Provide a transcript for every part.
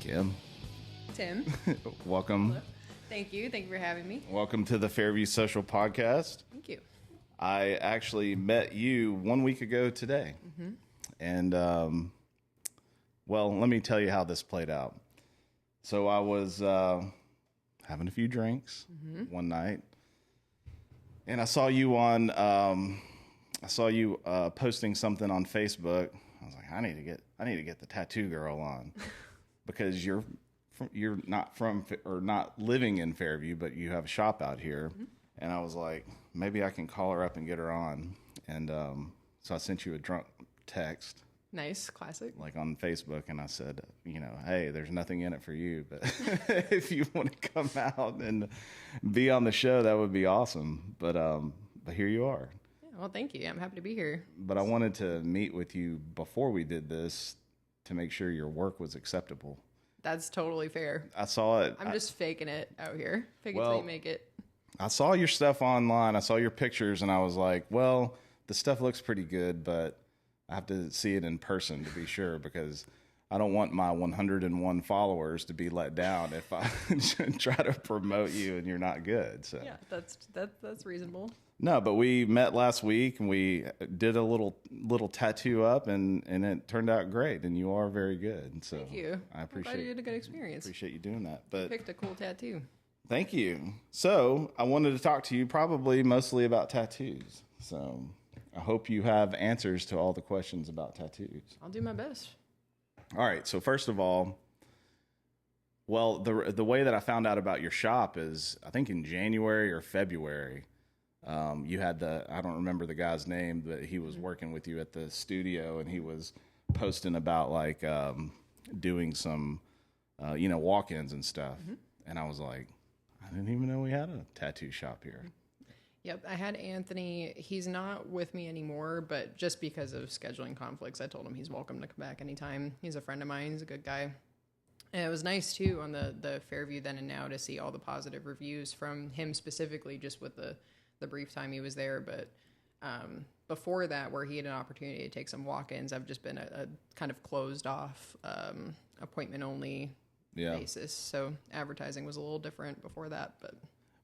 Kim. Tim. Welcome. Hello. Thank you. Thank you for having me. Welcome to the Fairview Social Podcast. Thank you. I actually met you 1 week ago today. Mm-hmm. And, well, let me tell you how this played out. So I was having a few drinks one night, and I saw you on, posting something on Facebook. I was like, I need to get the tattoo girl on because you're not living in Fairview, but you have a shop out here. Mm-hmm. And I was like, maybe I can call her up and get her on. And so I sent you a drunk text. Nice, classic. Like on Facebook, and I said, hey, there's nothing in it for you, but if you want to come out and be on the show, that would be awesome. But here you are. Yeah, well, thank you. I'm happy to be here. But I wanted to meet with you before we did this to make sure your work was acceptable. That's totally fair. I saw it. I'm just faking it out here. Fake it till you make it. I saw your stuff online. I saw your pictures, and I was like, well, the stuff looks pretty good, but I have to see it in person to be sure, because I don't want my 101 followers to be let down if I try to promote you and you're not good. So yeah, that's reasonable. No, but we met last week and we did a little tattoo up, and it turned out great, and you are very good. So thank you. I appreciate. I'm glad you had a good experience. Appreciate you doing that. But you picked a cool tattoo. Thank you. So I wanted to talk to you probably mostly about tattoos. So I hope you have answers to all the questions about tattoos. I'll do my best. All right. So first of all, well, the way that I found out about your shop is, I think in January or February, you had I don't remember the guy's name, but he was working with you at the studio, and he was posting about like doing some, walk-ins and stuff. Mm-hmm. And I was like, I didn't even know we had a tattoo shop here. Yep, I had Anthony. He's not with me anymore, but just because of scheduling conflicts, I told him he's welcome to come back anytime. He's a friend of mine. He's a good guy. And it was nice, too, on the Fairview Then and Now to see all the positive reviews from him specifically, just with the brief time he was there. But before that, where he had an opportunity to take some walk-ins, I've just been a kind of closed off, appointment-only basis. So advertising was a little different before that, but...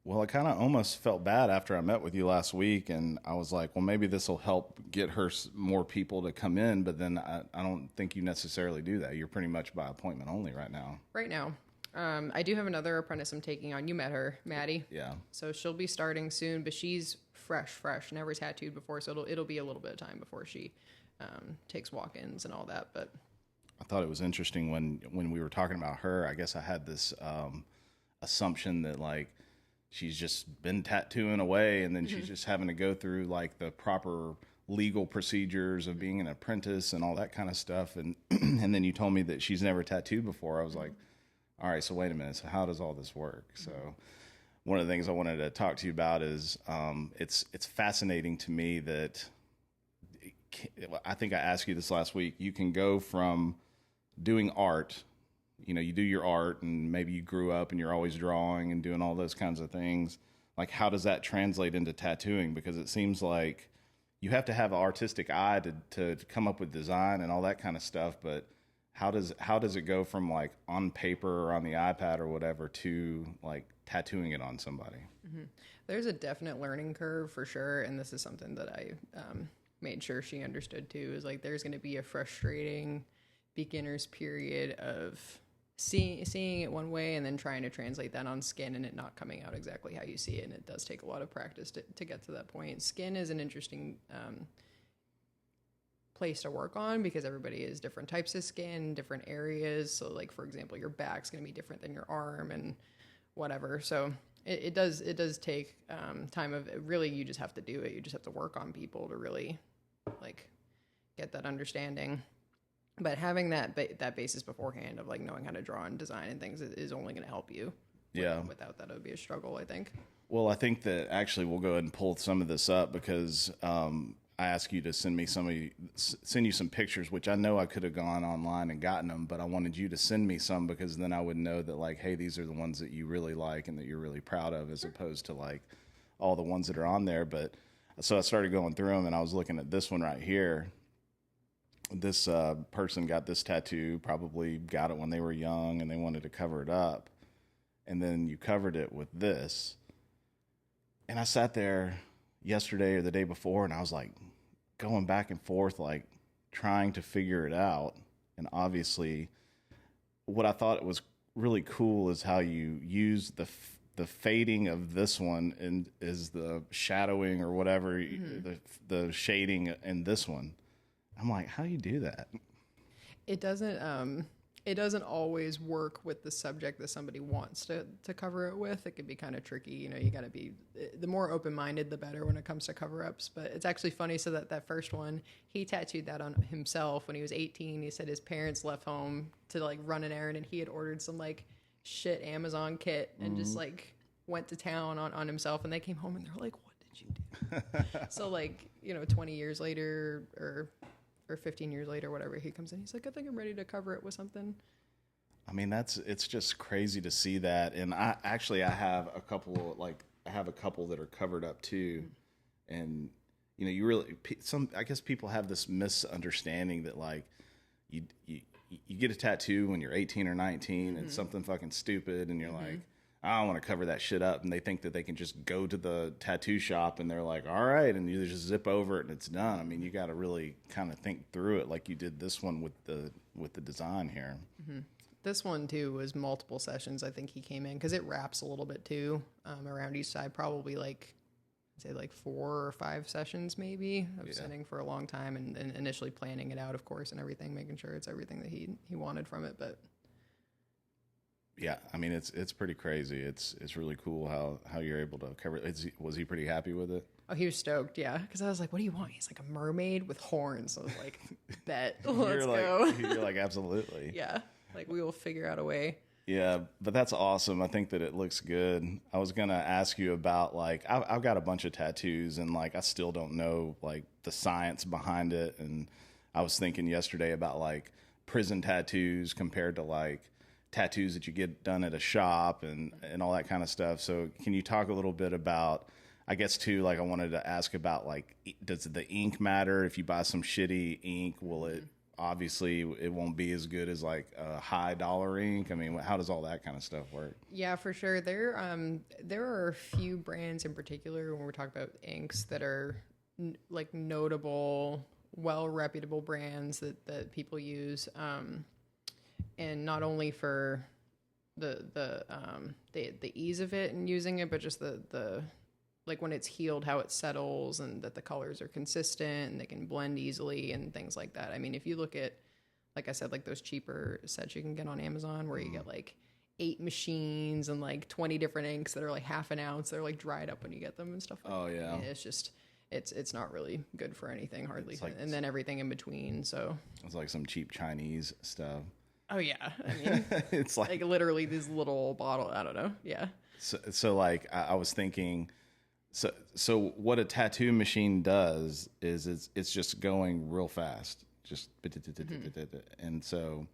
Well, I kind of almost felt bad after I met with you last week, and I was like, well, maybe this will help get her more people to come in, but then I don't think you necessarily do that. You're pretty much by appointment only right now. Right now. I do have another apprentice I'm taking on. You met her, Maddie. Yeah. So she'll be starting soon, but she's fresh, never tattooed before, so it'll be a little bit of time before she takes walk-ins and all that. But I thought it was interesting when we were talking about her. I guess I had this assumption that, like, she's just been tattooing away, and then she's just having to go through like the proper legal procedures of being an apprentice and all that kind of stuff. And and then you told me that she's never tattooed before. I was like, all right, so wait a minute. So how does all this work? So one of the things I wanted to talk to you about is it's fascinating to me that I think I asked you this last week. You can go from doing art. You do your art, and maybe you grew up and you're always drawing and doing all those kinds of things. Like, how does that translate into tattooing? Because it seems like you have to have an artistic eye to come up with design and all that kind of stuff. But how does it go from like on paper or on the iPad or whatever to like tattooing it on somebody? Mm-hmm. There's a definite learning curve for sure. And this is something that I made sure she understood too, is like, there's going to be a frustrating beginner's period of seeing it one way and then trying to translate that on skin and it not coming out exactly how you see it. And it does take a lot of practice to get to that point. Skin is an interesting place to work on because everybody has different types of skin, different areas. So like, for example, your back's going to be different than your arm and whatever. So it does take time of really, you just have to do it. You just have to work on people to really like get that understanding. But having that basis beforehand of like knowing how to draw and design and things is only going to help you. Yeah. Without that, it would be a struggle, I think. Well, I think that actually we'll go ahead and pull some of this up because I asked you to send you some pictures, which I know I could have gone online and gotten them, but I wanted you to send me some because then I would know that like, hey, these are the ones that you really like and that you're really proud of, as opposed to like all the ones that are on there. But so I started going through them, and I was looking at this one right here. this person got this tattoo, probably got it when they were young and they wanted to cover it up. And then you covered it with this. And I sat there yesterday or the day before and I was like going back and forth, like trying to figure it out. And obviously what I thought was really cool is how you use the fading of this one and is the shadowing or whatever, the shading in this one. I'm like, how do you do that? It doesn't always work with the subject that somebody wants to cover it with. It can be kind of tricky. You know, you got to be, the more open-minded, the better when it comes to cover-ups. But it's actually funny. So that first one, he tattooed that on himself when he was 18. He said his parents left home to like run an errand and he had ordered some like shit Amazon kit and just like went to town on himself. And they came home and they're like, what did you do? So like, you know, 20 years later or 15 years later, whatever, he comes in, he's like, I think I'm ready to cover it with something. I mean, it's just crazy to see that. And I have a couple that are covered up too. And, you know, I guess people have this misunderstanding that like you get a tattoo when you're 18 or 19 and something fucking stupid. And you're like, I don't want to cover that shit up. And they think that they can just go to the tattoo shop and they're like, all right. And you just zip over it and it's done. I mean, you got to really kind of think through it like you did this one with the design here. Mm-hmm. This one too was multiple sessions. I think he came in because it wraps a little bit too, around each side, probably like, I'd say like 4 or 5 sessions maybe of sitting for a long time and initially planning it out, of course, and everything, making sure it's everything that he wanted from it. But yeah, I mean, it's pretty crazy. It's really cool how you're able to cover it. Was he pretty happy with it? Oh, he was stoked, yeah. Because I was like, what do you want? He's like, a mermaid with horns. So I was like, bet, let's go. You're like, absolutely. Yeah, like we will figure out a way. Yeah, but that's awesome. I think that it looks good. I was going to ask you about, like, I've got a bunch of tattoos, and, like, I still don't know, like, the science behind it. And I was thinking yesterday about, like, prison tattoos compared to, like, tattoos that you get done at a shop and all that kind of stuff. So can you talk a little bit about, I guess too, like I wanted to ask about like, does the ink matter? If you buy some shitty ink, will it, obviously it won't be as good as like a high dollar ink. I mean, how does all that kind of stuff work? Yeah, for sure. There are a few brands in particular when we're talking about inks that are like notable, well reputable brands that people use. And not only for the ease of it and using it, but just the like when it's healed, how it settles and that the colors are consistent and they can blend easily and things like that. I mean, if you look at, like I said, like those cheaper sets you can get on Amazon where you get like 8 machines and like 20 different inks that are like half an ounce, they're like dried up when you get them and stuff like that. Oh yeah. It's just it's not really good for anything hardly. Like, and then everything in between. So it's like some cheap Chinese stuff. Oh yeah, I mean, it's like literally this little bottle. I don't know. Yeah. So like I was thinking, so what a tattoo machine does is it's just going real fast, just and so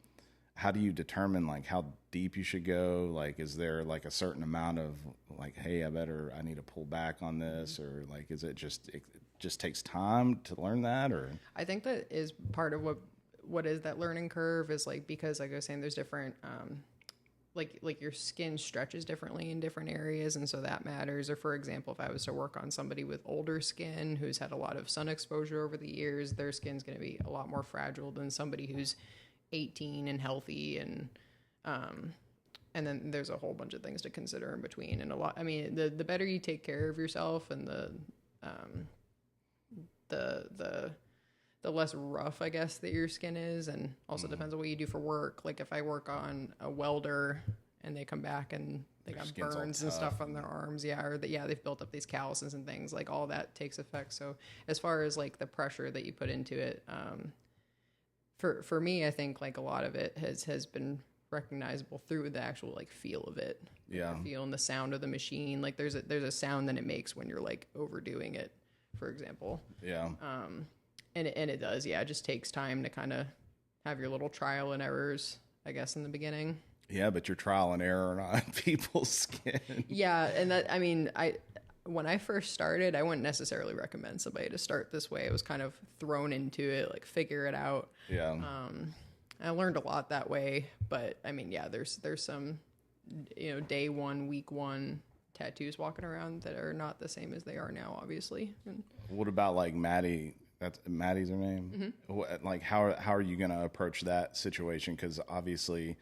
how do you determine like how deep you should go? Like, is there like a certain amount of like, hey, I need to pull back on this, or like, is it just takes time to learn that, or? I think that is part of what is that learning curve is like, because like I was saying, there's different, like your skin stretches differently in different areas. And so that matters. Or for example, if I was to work on somebody with older skin who's had a lot of sun exposure over the years, their skin's going to be a lot more fragile than somebody who's 18 and healthy. And then there's a whole bunch of things to consider in between. And I mean, the better you take care of yourself and the less rough, I guess, that your skin is. And also depends on what you do for work. Like if I work on a welder and they come back and they got burns and stuff on their arms, they've built up these calluses and things, like all that takes effect. So as far as like the pressure that you put into it, for me, I think like a lot of it has been recognizable through the actual like feel of it. Yeah. The feel and the sound of the machine. Like there's a sound that it makes when you're like overdoing it, for example. Yeah. And it does, yeah. It just takes time to kind of have your little trial and errors, I guess, in the beginning. Yeah, but you're trial and error on people's skin. Yeah, and that, I mean, when I first started, I wouldn't necessarily recommend somebody to start this way. I was kind of thrown into it, like figure it out. Yeah. I learned a lot that way, but I mean, yeah, there's some, day one, week one tattoos walking around that are not the same as they are now, obviously. And what about like Maddie? That's Maddie's her name. Mm-hmm. Like how are you going to approach that situation? Because obviously,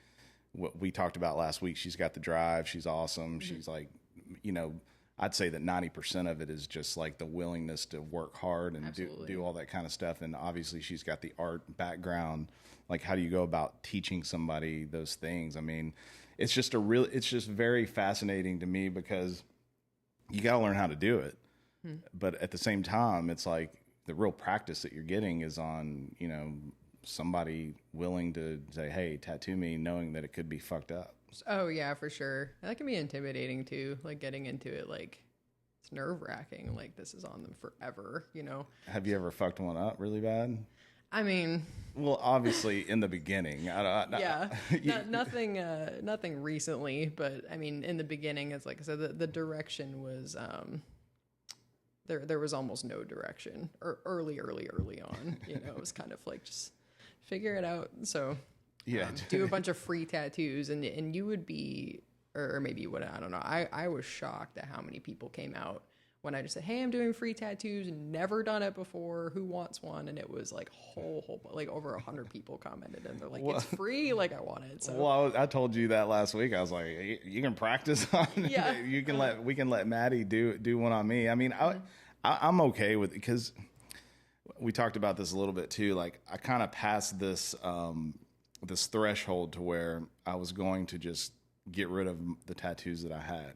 what we talked about last week, she's got the drive. She's awesome. Mm-hmm. She's like, I'd say that 90% of it is just like the willingness to work hard and do all that kind of stuff. And obviously, she's got the art background. Like, how do you go about teaching somebody those things? I mean, it's just very fascinating to me because you got to learn how to do it. But at the same time, it's like the real practice that you're getting is on, somebody willing to say, hey, tattoo me, knowing that it could be fucked up. Oh, yeah, for sure. That can be intimidating, too, like getting into it, like it's nerve-wracking, like this is on them forever, Have you ever fucked one up really bad? I mean... Well, obviously, in the beginning. Nothing recently, but, I mean, in the beginning, it's like I said, the direction was... There was almost no direction, or early on, it was kind of like just figure it out. So yeah, do a bunch of free tattoos and you would be, or maybe you wouldn't, I don't know. I was shocked at how many people came out when I just said, hey, I'm doing free tattoos, never done it before. Who wants one? And it was like like over 100 people commented and they're like, it's free. Like I want it. So well, I told you that last week. I was like, you can practice on it. Yeah. We can let Maddie do one on me. I mean, I'm okay with it because we talked about this a little bit too. Like I kind of passed this threshold to where I was going to just get rid of the tattoos that I had.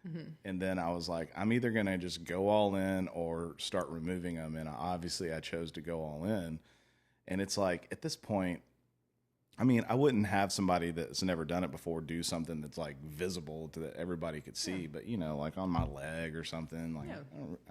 Mm-hmm. And then I was like, I'm either going to just go all in or start removing them. And obviously I chose to go all in. And it's like, at this point, I mean, I wouldn't have somebody that's never done it before do something that's like visible to that everybody could see, but like on my leg or something, like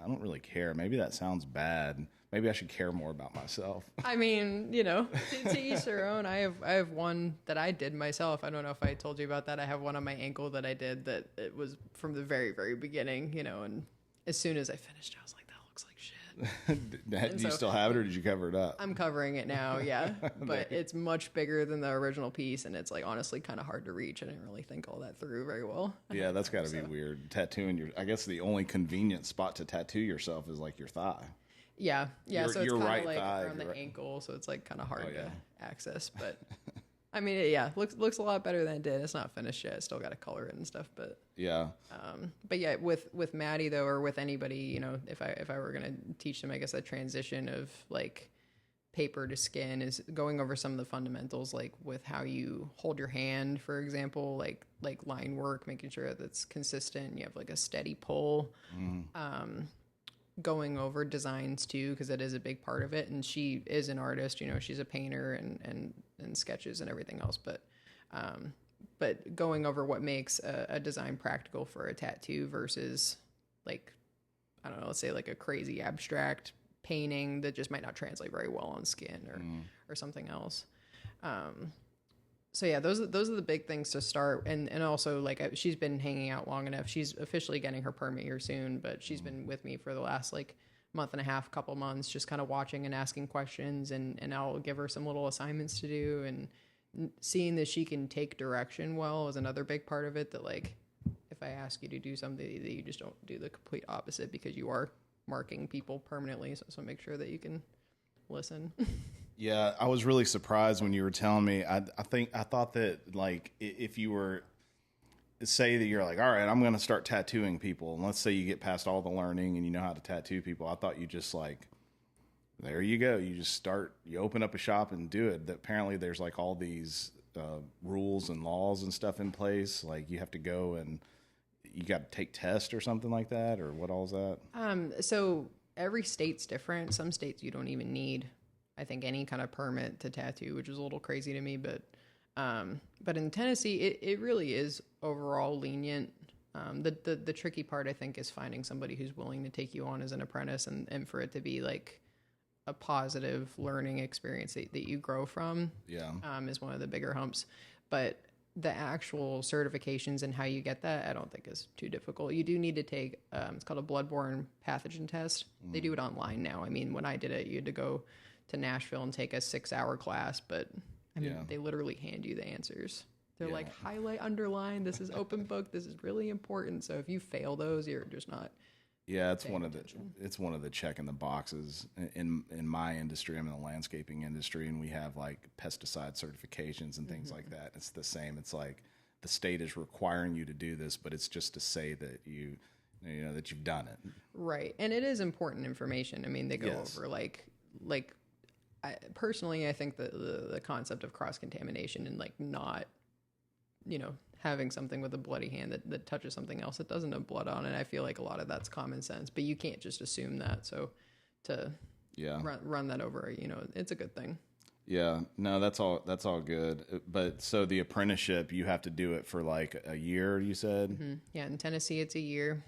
I don't really care. Maybe that sounds bad. Maybe I should care more about myself. I mean, to each their own. I have one that I did myself. I don't know if I told you about that. I have one on my ankle that I did that it was from the very, very beginning, and as soon as I finished, I was like, that looks like shit. Do you still have it or did you cover it up? I'm covering it now, yeah. But it's much bigger than the original piece and it's like honestly kind of hard to reach. I didn't really think all that through very well. Yeah, that's got to be weird. Tattooing I guess the only convenient spot to tattoo yourself is like your thigh. Yeah. So it's kind of right like thigh, around the ankle, so it's like kind of hard to access. But I mean, looks a lot better than it did. It's not finished yet. Still got to color it and stuff, but yeah. But yeah, with Maddie though, or with anybody, if I were gonna teach them, I guess that transition of like paper to skin is going over some of the fundamentals, like with how you hold your hand, for example, like line work, making sure that's consistent. You have like a steady pull. Mm. Going over designs too, because that is a big part of it. And she is an artist, she's a painter and sketches and everything else. But going over what makes a design practical for a tattoo versus like, I don't know, let's say like a crazy abstract painting that just might not translate very well on skin or something else. So yeah, those are the big things to start, and also like she's been hanging out long enough. She's officially getting her permit here soon, but she's been with me for the last like month and a half, couple months, just kind of watching and asking questions, and I'll give her some little assignments to do, and seeing that she can take direction well is another big part of it. That like if I ask you to do something, that you just don't do the complete opposite because you are marking people permanently. So make sure that you can listen. Yeah, I was really surprised when you were telling me. I thought that like if you were say that you're like, all right, I'm going to start tattooing people, and let's say you get past all the learning and you know how to tattoo people, I thought you just like, there you go, you just start, you open up a shop and do it. That apparently there's like all these rules and laws and stuff in place, like you have to go and you got to take tests or something like that, or what all is that? So every state's different. Some states you don't even need, I think, any kind of permit to tattoo, which is a little crazy to me. But in Tennessee, it really is overall lenient. The tricky part, I think, is finding somebody who's willing to take you on as an apprentice and for it to be like a positive learning experience that you grow from. Yeah. Is one of the bigger humps. But the actual certifications and how you get that, I don't think is too difficult. You do need to take, it's called a bloodborne pathogen test. They do it online now. I mean, when I did it, you had to go to Nashville and take a 6-hour class, but I mean, they literally hand you the answers. They're like, highlight, underline, this is open book, this is really important. So if you fail those, you're just not. Yeah, it's one of the check in the boxes in my industry. I'm in the landscaping industry, and we have like pesticide certifications and things like that. It's the same. It's like the state is requiring you to do this, but it's just to say that you know that you've done it. Right, and it is important information. I mean, they go over personally, I think the concept of cross contamination and like not, having something with a bloody hand that touches something else that doesn't have blood on it. I feel like a lot of that's common sense, but you can't just assume that. So to run that over, it's a good thing. Yeah, no, that's all good. But so the apprenticeship, you have to do it for like a year, you said? Mm-hmm. Yeah, in Tennessee, it's a year.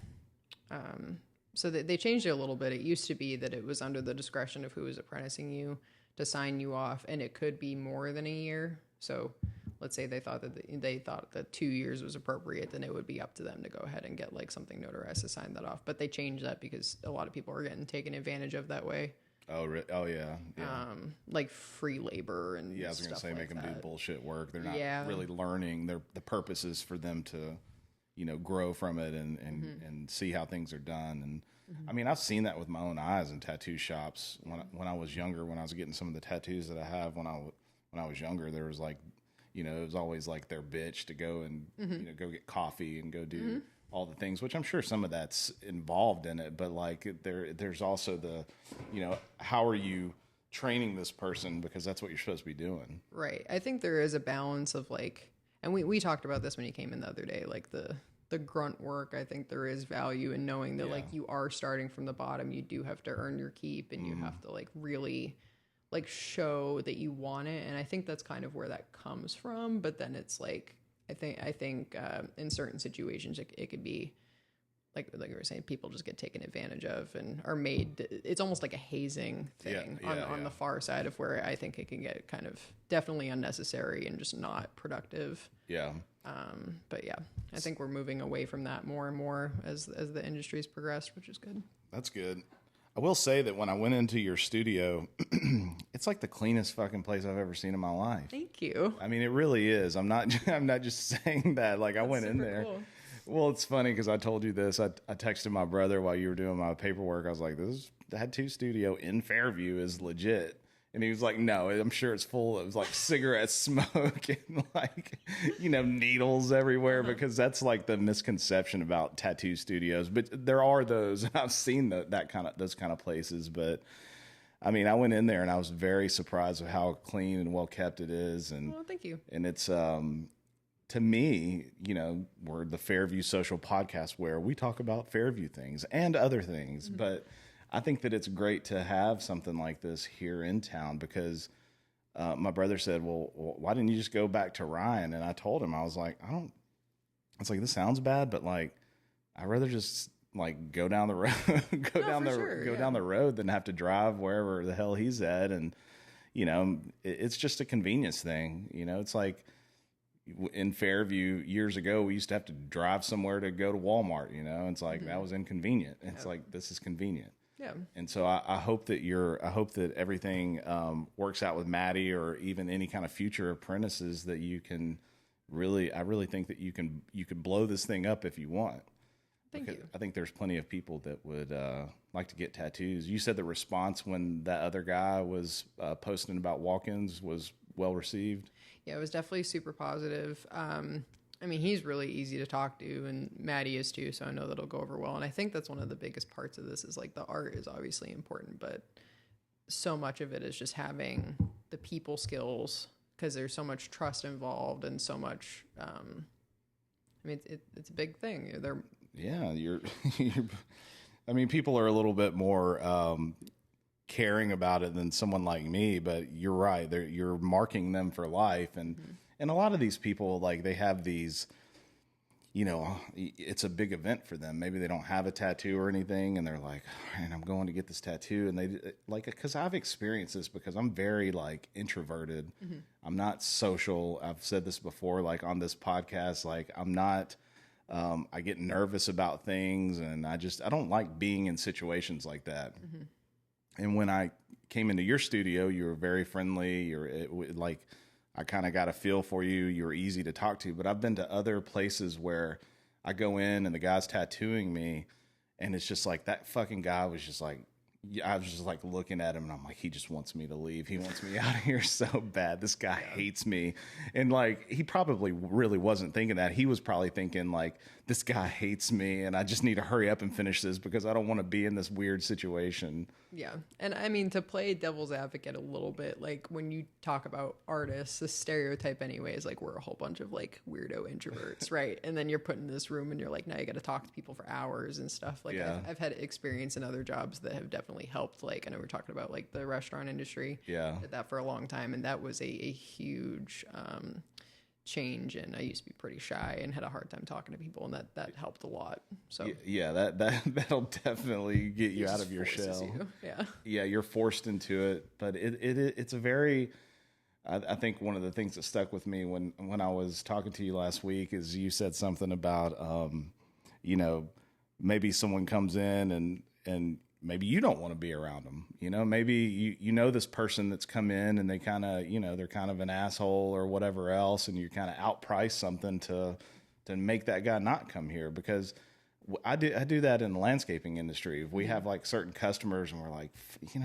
So they changed it a little bit. It used to be that it was under the discretion of who was apprenticing you to sign you off, and it could be more than a year. So let's say they thought that 2 years was appropriate, then it would be up to them to go ahead and get like something notarized to sign that off. But they changed that because a lot of people are getting taken advantage of that way. Oh, yeah. Like free labor and I was going to say, make them do bullshit work. They're not Yeah. really learning. The purpose is for them to, grow from it and see how things are done. And I mean, I've seen that with my own eyes in tattoo shops. When I was younger, when I was getting some of the tattoos that I have when I was younger, there was like, it was always like their bitch to go and go get coffee and go do all the things, which I'm sure some of that's involved in it. But like there's also the, how are you training this person, because that's what you're supposed to be doing. Right. I think there is a balance of like, and we talked about this when you came in the other day, like the grunt work. I think there is value in knowing that like you are starting from the bottom. You do have to earn your keep, and you have to like really like show that you want it. And I think that's kind of where that comes from. But then it's like, I think in certain situations it could be like we were saying, people just get taken advantage of and are made. It's almost like a hazing thing on the far side of where I think it can get kind of definitely unnecessary and just not productive. Yeah. But yeah, I think we're moving away from that more and more as the industry's progressed, which is good. That's good. I will say that when I went into your studio, it's like the cleanest fucking place I've ever seen in my life. Thank you. I mean, it really is. I'm not just saying that. Like, I went in there. Cool. Well, it's funny because I told you this. I texted my brother while you were doing my paperwork. I was like, this tattoo studio in Fairview is legit. And he was like, no, I'm sure it's full of like cigarette smoke and like, needles everywhere, because that's like the misconception about tattoo studios. But there are those. I've seen those kind of places. But I mean, I went in there and I was very surprised with how clean and well kept it is. And well, thank you. And it's to me, we're the Fairview Social Podcast where we talk about Fairview things and other things, but I think that it's great to have something like this here in town, because my brother said, well, why didn't you just go back to Ryan? And I told him, I was like, this sounds bad, but like, I'd rather just like go down the road, down the road than have to drive wherever the hell he's at. And, it's just a convenience thing. It's like in Fairview years ago, we used to have to drive somewhere to go to Walmart, it's like, that was inconvenient. It's like, this is convenient. Yeah. And so I hope that everything works out with Maddie, or even any kind of future apprentices that you can I really think that you could blow this thing up if you want. Thank you. I think there's plenty of people that would like to get tattoos. You said the response when that other guy was posting about walk-ins was well received. Yeah, it was definitely super positive. I mean, he's really easy to talk to, and Maddie is too, so I know that'll go over well. And I think that's one of the biggest parts of this is like the art is obviously important, but so much of it is just having the people skills, because there's so much trust involved and so much. I mean, it's a big thing. You're I mean, people are a little bit more caring about it than someone like me, but you're right. You're marking them for life, and a lot of these people, like, they have these, it's a big event for them. Maybe they don't have a tattoo or anything, and they're like, "Man, I'm going to get this tattoo." And they like, because I've experienced this because I'm very like introverted. Mm-hmm. I'm not social. I've said this before, like on this podcast. Like I'm not. I get nervous about things, and I don't like being in situations like that. Mm-hmm. And when I came into your studio, you were very friendly. I kind of got a feel for you. You were easy to talk to. But I've been to other places where I go in and the guy's tattooing me, and it's just like that fucking guy was just like, I was just like looking at him, and I'm like, he just wants me to leave. He wants me out of here so bad. This guy hates me. And like, he probably really wasn't thinking that. He was probably thinking like, this guy hates me, and I just need to hurry up and finish this because I don't want to be in this weird situation. Yeah. And I mean, to play devil's advocate a little bit, like when you talk about artists, the stereotype anyway is like, we're a whole bunch of like weirdo introverts, right? And then you're put in this room and you're like, now you got to talk to people for hours and stuff. Like I've had experience in other jobs that have definitely helped. Like I know we're talking about like the restaurant industry. Yeah. Did that for a long time. And that was a huge change, and I used to be pretty shy and had a hard time talking to people, and that helped a lot. So that'll definitely get you out of your shell. You're forced into it. But it's a very, I think one of the things that stuck with me when I was talking to you last week is you said something about maybe someone comes in and maybe you don't want to be around them. Maybe you know this person that's come in and they kind of, they're kind of an asshole or whatever else, and you kind of outprice something to make that guy not come here. Because I do that in the landscaping industry. If we have like certain customers and we're like,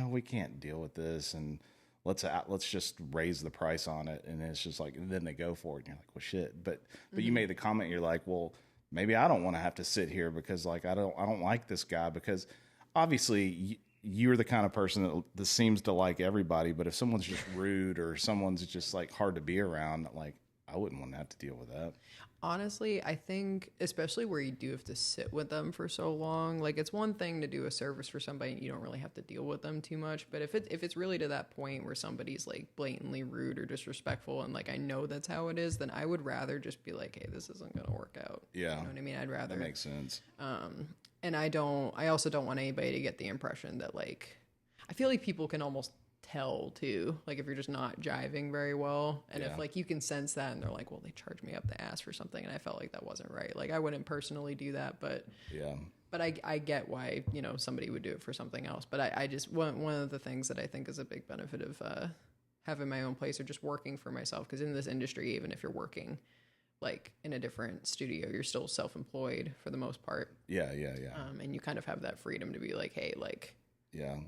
we can't deal with this, and let's just raise the price on it, and it's just like, and then they go for it, and you're like, well, shit. But you made the comment, you're like, well, maybe I don't want to have to sit here because like I don't like this guy, because obviously you're the kind of person that seems to like everybody, but if someone's just rude or someone's just like hard to be around, like I wouldn't want to have to deal with that. Honestly, I think especially where you do have to sit with them for so long, like it's one thing to do a service for somebody and you don't really have to deal with them too much. But if it's really to that point where somebody's like blatantly rude or disrespectful, and like I know that's how it is, then I would rather just be like, hey, this isn't going to work out. Yeah. You know what I mean? I'd rather. That makes sense. And I also don't want anybody to get the impression that like, I feel like people can almost tell too, like if you're just not jiving very well, and if like you can sense that and they're like, well, they charged me up the ass for something, and I felt like that wasn't right. Like I wouldn't personally do that, but I get why somebody would do it for something else. But I just one of the things that I think is a big benefit of having my own place or just working for myself, because in this industry, even if you're working like in a different studio, you're still self-employed for the most part. And you kind of have that freedom to be like, hey, like,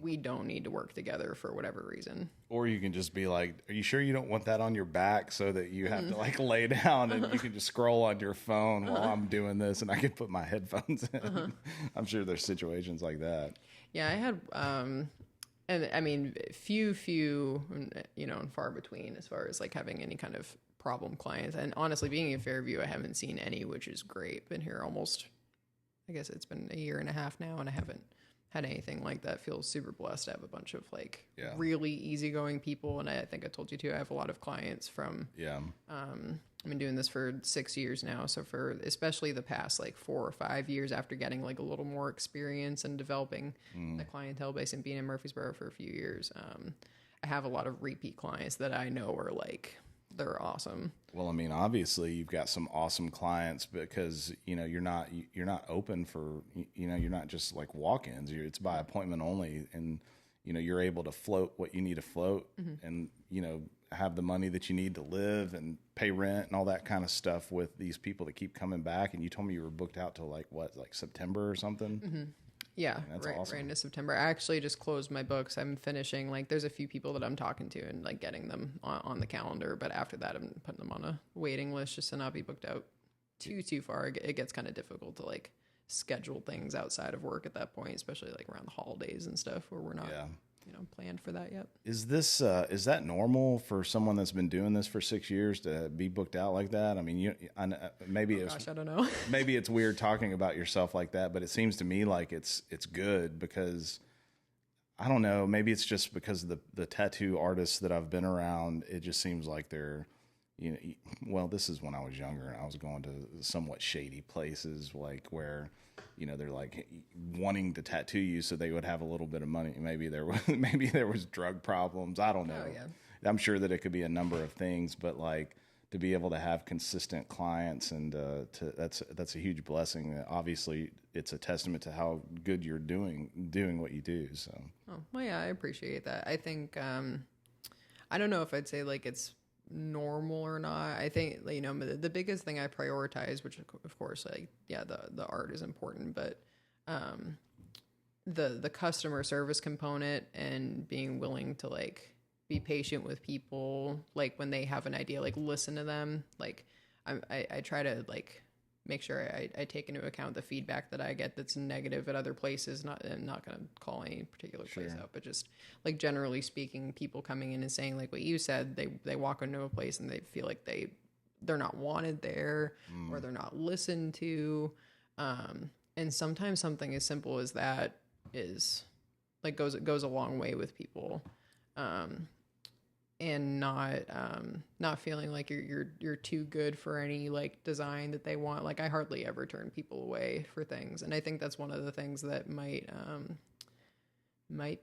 we don't need to work together for whatever reason. Or you can just be like, are you sure you don't want that on your back so that you have to like lay down and you can just scroll on your phone while I'm doing this and I can put my headphones in? I'm sure there's situations like that. Yeah, I had, and I mean, few, and far between as far as like having any kind of problem clients. And honestly, being in Fairview, I haven't seen any, which is great. Been here almost, I guess it's been a year and a half now, and I haven't had anything like that. Feels super blessed to have a bunch of like really easygoing people. And I think I told you too, I have a lot of clients from, I've been doing this for 6 years now. So for especially the past like 4 or 5 years after getting like a little more experience and developing the clientele base and being in Murfreesboro for a few years, I have a lot of repeat clients that I know are like, they're awesome. Well, I mean, obviously you've got some awesome clients because, you're not open for, you're not just like walk-ins. It's by appointment only. And, you're able to float what you need to float and, have the money that you need to live and pay rent and all that kind of stuff with these people that keep coming back. And you told me you were booked out till like September or something? Yeah, that's awesome. Right into September. I actually just closed my books. I'm finishing, like, there's a few people that I'm talking to and, like, getting them on the calendar. But after that, I'm putting them on a waiting list just to not be booked out too far. It gets kind of difficult to, like, schedule things outside of work at that point, especially, like, around the holidays and stuff where we're not, planned for that yet. Is that normal for someone that's been doing this for 6 years to be booked out like that? I mean, maybe I don't know. Maybe it's weird talking about yourself like that, but it seems to me like it's good because I don't know. Maybe it's just because of the tattoo artists that I've been around. It just seems like they're, you know, well, this is when I was younger and I was going to somewhat shady places, like where, you know, they're like wanting to tattoo you so they would have a little bit of money. Maybe there was drug problems. I don't know. Oh, yeah. I'm sure that it could be a number of things, but like to be able to have consistent clients and that's a huge blessing. Obviously, it's a testament to how good you're doing what you do. So. Oh, well, yeah, I appreciate that. I think I don't know if I'd say like it's normal or not. I think, you know, the biggest thing I prioritize, which of course, like, yeah, the art is important, but the customer service component and being willing to like be patient with people, like when they have an idea, like listen to them. Like I try to like make sure I take into account the feedback that I get that's negative at other places. I'm not going to call any particular place out, but just like generally speaking, people coming in and saying like what you said, they walk into a place and they feel like they're not wanted there or they're not listened to. And sometimes something as simple as that is like goes a long way with people. And not feeling like you're too good for any like design that they want. Like I hardly ever turn people away for things, and I think that's one of the things that might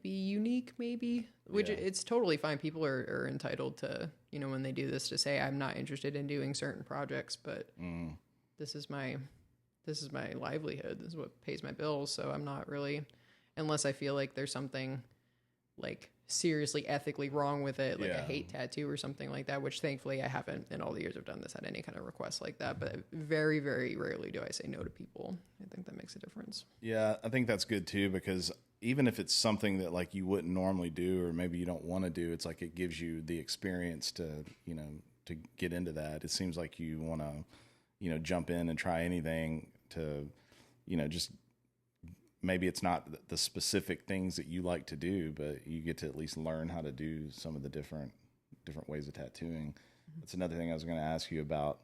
be unique, maybe. Which it's totally fine. People are entitled to, you know, when they do this, to say I'm not interested in doing certain projects, but this is my livelihood. This is what pays my bills. So I'm not really, unless I feel like there's something like seriously ethically wrong with it, like a hate tattoo or something like that, which thankfully I haven't in all the years I've done this had any kind of requests like that, but very, very rarely do I say no to people. I think that makes a difference. Yeah, I think that's good too, because even if it's something that like you wouldn't normally do or maybe you don't want to do, it's like it gives you the experience to, you know, to get into that. It seems like you want to, you know, jump in and try anything to, you know, just maybe it's not the specific things that you like to do, but you get to at least learn how to do some of the different ways of tattooing. That's another thing I was going to ask you about.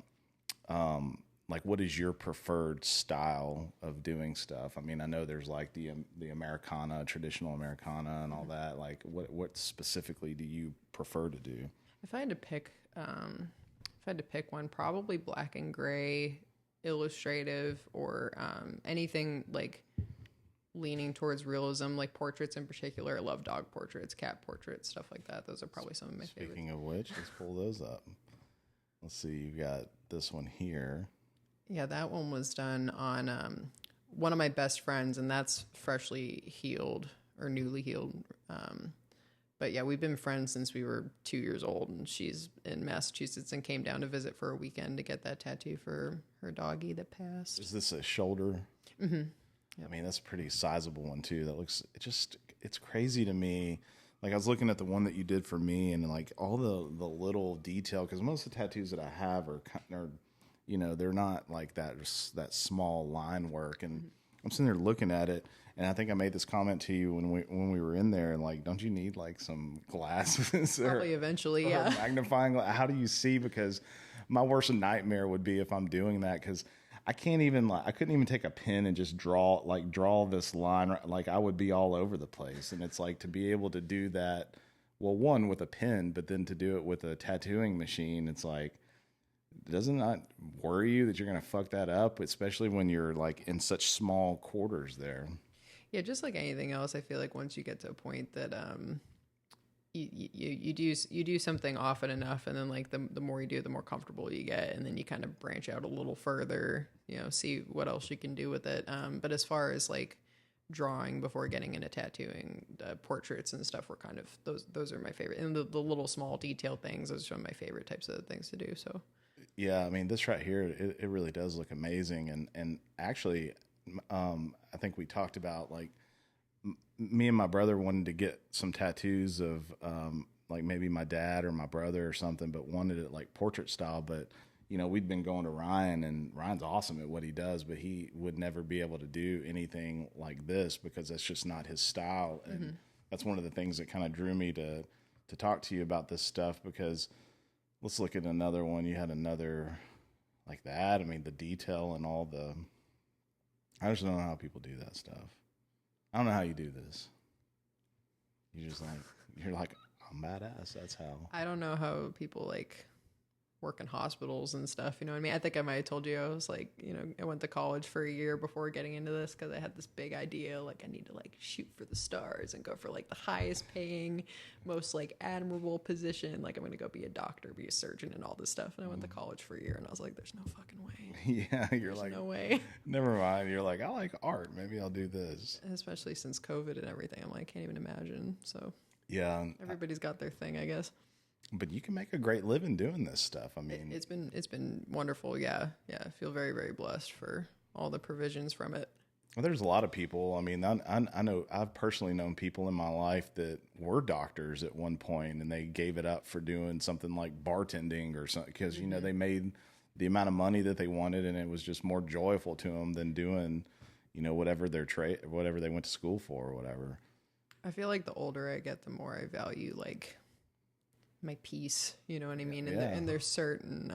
Like, what is your preferred style of doing stuff? I mean, I know there's like the Americana, traditional Americana and all that. Like, what specifically do you prefer to do? If I had to pick one, probably black and gray, illustrative, or anything like leaning towards realism, like portraits in particular. I love dog portraits, cat portraits, stuff like that. Those are probably some of my favorites. Speaking of which, let's pull those up. Let's see, you've got this one here. Yeah, that one was done on one of my best friends, and that's freshly healed or newly healed. But yeah, we've been friends since we were 2 years old, and she's in Massachusetts and came down to visit for a weekend to get that tattoo for her doggie that passed. Is this a shoulder? Mm-hmm. Yep. I mean, that's a pretty sizable one too. That looks, it's crazy to me. Like I was looking at the one that you did for me and like all the little detail, because most of the tattoos that I have are, you know, they're not like that small line work. And I'm sitting there looking at it, and I think I made this comment to you when we were in there, and like, don't you need like some glasses? Probably eventually, yeah. Magnifying. How do you see? Because my worst nightmare would be if I'm doing that, because I couldn't even take a pen and just draw this line. Like I would be all over the place. And it's like to be able to do that, well, one with a pen, but then to do it with a tattooing machine, it's like, doesn't that worry you that you're going to fuck that up, especially when you're like in such small quarters there? Yeah. Just like anything else, I feel like once you get to a point that, you do something often enough, and then like the more you do, the more comfortable you get, and then you kind of branch out a little further, you know, see what else you can do with it. But as far as like drawing before getting into tattooing, portraits and stuff were kind of those are my favorite, and the little small detail things, those are some of my favorite types of things to do. So yeah, I mean, this right here, it really does look amazing, and actually, I think we talked about like, me and my brother wanted to get some tattoos of like maybe my dad or my brother or something, but wanted it like portrait style. But, you know, we'd been going to Ryan, and Ryan's awesome at what he does, but he would never be able to do anything like this because that's just not his style. And that's one of the things that kind of drew me to talk to you about this stuff, because let's look at another one. You had another like that. I mean, the detail and all I just don't know how people do that stuff. I don't know how you do this. You're like, I'm badass. That's how. I don't know how people like work in hospitals and stuff. You know what I mean? I think I might have told you, I was like, you know, I went to college for a year before getting into this because I had this big idea, like I need to like shoot for the stars and go for like the highest paying, most like admirable position. Like I'm going to go be a doctor, be a surgeon and all this stuff. And I went to college for a year and I was like, there's no fucking way. Yeah, you're There's like, no way. never mind. You're like, I like art. Maybe I'll do this. And especially since COVID and everything, I'm like, I can't even imagine. So Yeah, everybody's got their thing, I guess. but you can make a great living doing this stuff. I mean, It's been wonderful. Yeah. I feel very, very blessed for all the provisions from it. well, there's a lot of people. I mean, I know I've personally known people in my life that were doctors at one point, and they gave it up for doing something like bartending or something because you know they made the amount of money that they wanted, and it was just more joyful to them than doing, you know, whatever their trade, whatever they went to school for, or whatever. I feel like the older I get, the more I value like my peace. You know what I mean? And, Yeah. and there's certain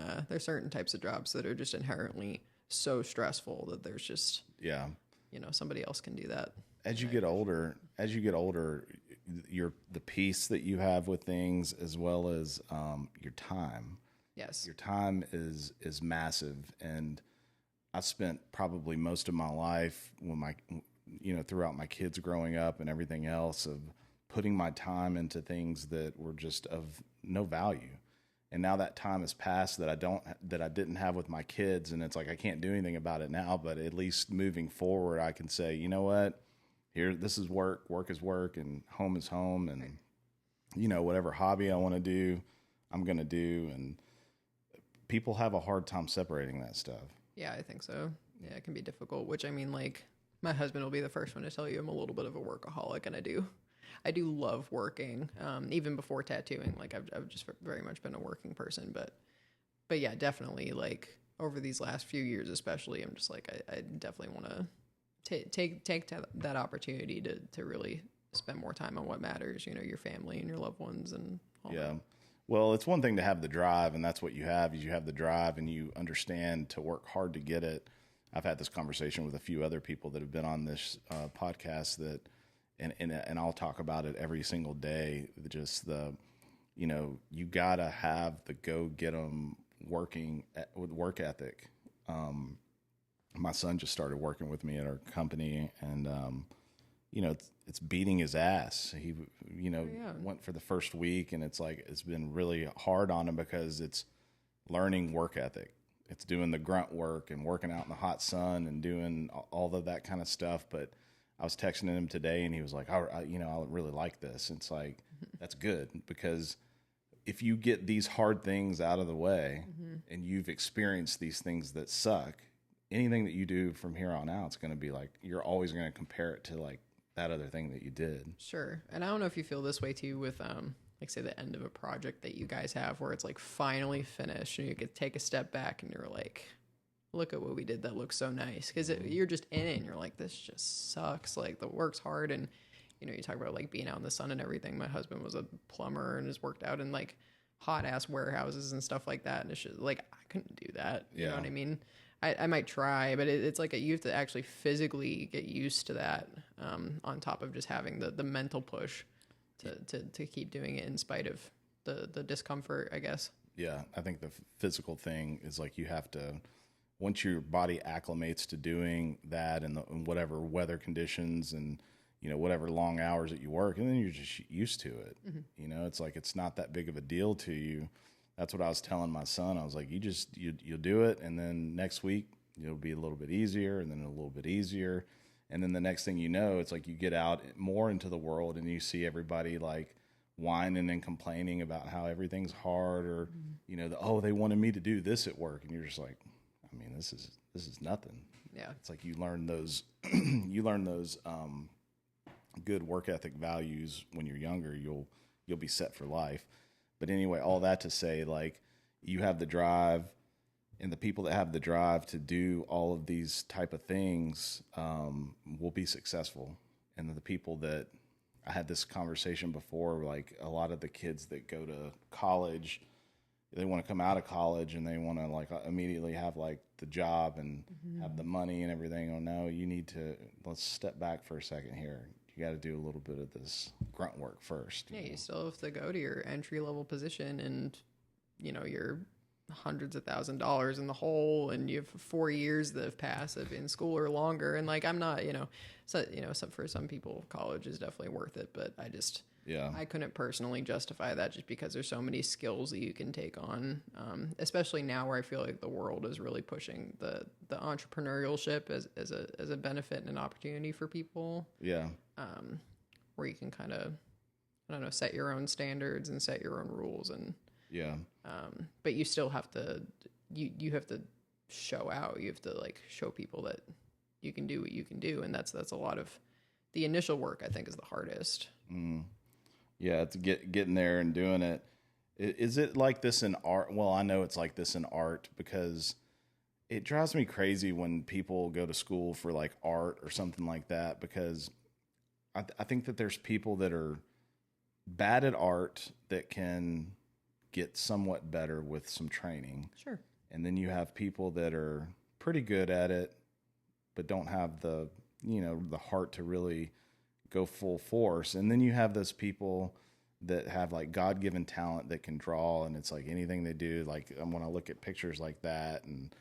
types of jobs that are just inherently so stressful that there's just, Yeah. you know, somebody else can do that. As you get older, the peace that you have with things, as well as your time. Yes. Your time is massive, and I spent probably most of my life throughout my kids growing up and everything else of putting my time into things that were just of no value. And now that time has passed that I didn't have with my kids, and it's like I can't do anything about it now, but at least moving forward I can say, you know what? This is work is work, and home is home, and you know, whatever hobby I want to do, I'm going to do. And people have a hard time separating that stuff. Yeah, I think so. Yeah, it can be difficult, which I mean, like my husband will be the first one to tell you I'm a little bit of a workaholic, and I do love working. Even before tattooing, like I've just very much been a working person, but yeah, definitely like over these last few years, especially, I'm just like, I definitely want to take that opportunity to really spend more time on what matters, you know, your family and your loved ones and all Yeah. that. Well, it's one thing to have the drive, and that's what you have, is you have the drive and you understand to work hard to get it. I've had this conversation with a few other people that have been on this podcast that, and I'll talk about it every single day. Just you gotta have the go get 'em working with work ethic. My son just started working with me at our company, and it's beating his ass. He went for the first week, and it's like it's been really hard on him because it's learning work ethic. It's doing the grunt work and working out in the hot sun and doing all of that kind of stuff. But I was texting him today, and he was like, I really like this. It's like, that's good, because if you get these hard things out of the way and you've experienced these things that suck, anything that you do from here on out, it's going to be like, you're always going to compare it to like that other thing that you did. Sure. And I don't know if you feel this way too with, like say the end of a project that you guys have where it's like finally finished and you could take a step back and you're like, look at what we did. That looks so nice. Cause you're just in it and you're like, this just sucks. Like the work's hard. And you know, you talk about like being out in the sun and everything. My husband was a plumber and has worked out in like hot ass warehouses and stuff like that. And it's just like, I couldn't do that. You know what I mean? I might try, but it's like you have to actually physically get used to that, on top of just having the mental push to keep doing it in spite of the discomfort, I guess. Yeah, I think the physical thing is like you have to, once your body acclimates to doing that and whatever weather conditions and, you know, whatever long hours that you work, and then you're just used to it. You know, it's like it's not that big of a deal to you. That's what I was telling my son. I was like, you'll do it, and then next week it'll be a little bit easier, and then a little bit easier, and then the next thing you know, it's like you get out more into the world and you see everybody like whining and complaining about how everything's hard, or you know, they wanted me to do this at work, and you're just like, I mean, this is nothing. Yeah, it's like you learn those good work ethic values when you're younger. You'll be set for life. But anyway, all that to say, like, you have the drive, and the people that have the drive to do all of these type of things will be successful. And the people that, I had this conversation before, like a lot of the kids that go to college, they want to come out of college and they want to like immediately have like the job and have the money and everything. Oh no, let's step back for a second here. You got to do a little bit of this grunt work first. Yeah, you still have to go to your entry level position, and you know, your hundreds of $1,000s in the hole, and you have 4 years that have passed in school or longer. And like, I'm not, for some people, college is definitely worth it, but I couldn't personally justify that just because there's so many skills that you can take on, especially now where I feel like the world is really pushing the entrepreneurship as a benefit and an opportunity for people. Yeah. Where you can kind of, I don't know, set your own standards and set your own rules, and yeah. But you still have to, you have to show out. You have to like show people that you can do what you can do, and that's a lot of the initial work. I think is the hardest. Yeah, it's getting there and doing it. Is it like this in art? Well, I know it's like this in art because it drives me crazy when people go to school for like art or something like that, because I think that there's people that are bad at art that can get somewhat better with some training. Sure. And then you have people that are pretty good at it, but don't have the heart to really go full force. And then you have those people that have like God-given talent that can draw, and it's like anything they do, like when I look at pictures like that, and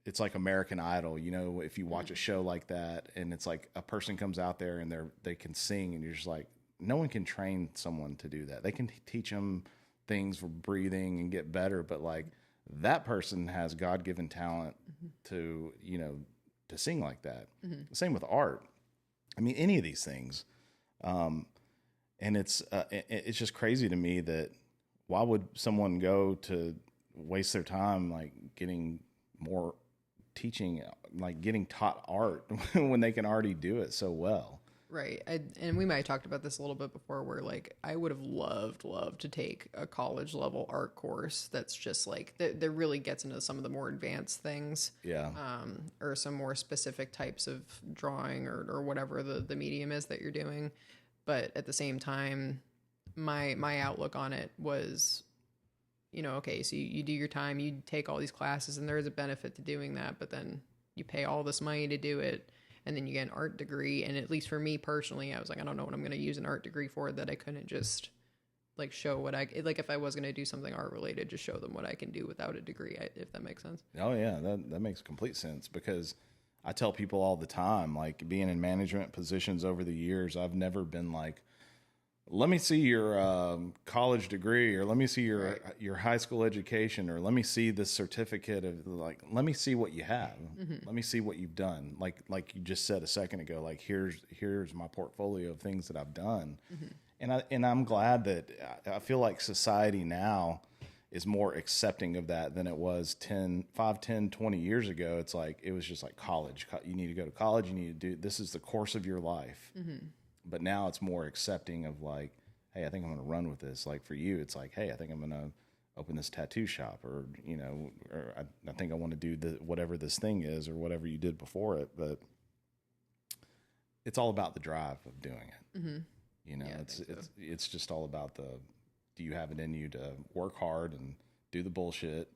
it's like American Idol, if you watch a show like that and it's like a person comes out there and they can sing, and you're just like, no one can train someone to do that. They can teach them things for breathing and get better, but like that person has God-given talent to sing like that. Same with art. I mean, any of these things. And it's just crazy to me that why would someone go to waste their time like getting more teaching, like getting taught art when they can already do it so well. Right. And we might have talked about this a little bit before, where like I would have loved to take a college level art course that's just like that really gets into some of the more advanced things. Yeah. Or some more specific types of drawing or whatever the medium is that you're doing. But at the same time, my outlook on it was, okay, so you do your time, you take all these classes, and there is a benefit to doing that, but then you pay all this money to do it. And then you get an art degree. And at least for me personally, I was like, I don't know what I'm going to use an art degree for, that I couldn't just like show what like if I was going to do something art related, just show them what I can do without a degree, if that makes sense. Oh yeah, that makes complete sense, because I tell people all the time, like being in management positions over the years, I've never been like, let me see your college degree, or let me see your high school education, or let me see this certificate of, like, let me see what you have. Let me see what you've done. Like you just said a second ago, like here's my portfolio of things that I've done. And I'm glad that I feel like society now is more accepting of that than it was 5, 10, 20 years ago. It's like, it was just like college. You need to go to college. You need to do, this is the course of your life. But now it's more accepting of like, hey, I think I'm going to run with this. Like for you, it's like, hey, I think I'm going to open this tattoo shop, or, or I think I want to do whatever this thing is, or whatever you did before it. But it's all about the drive of doing it. It's just all about do you have it in you to work hard and do the bullshit,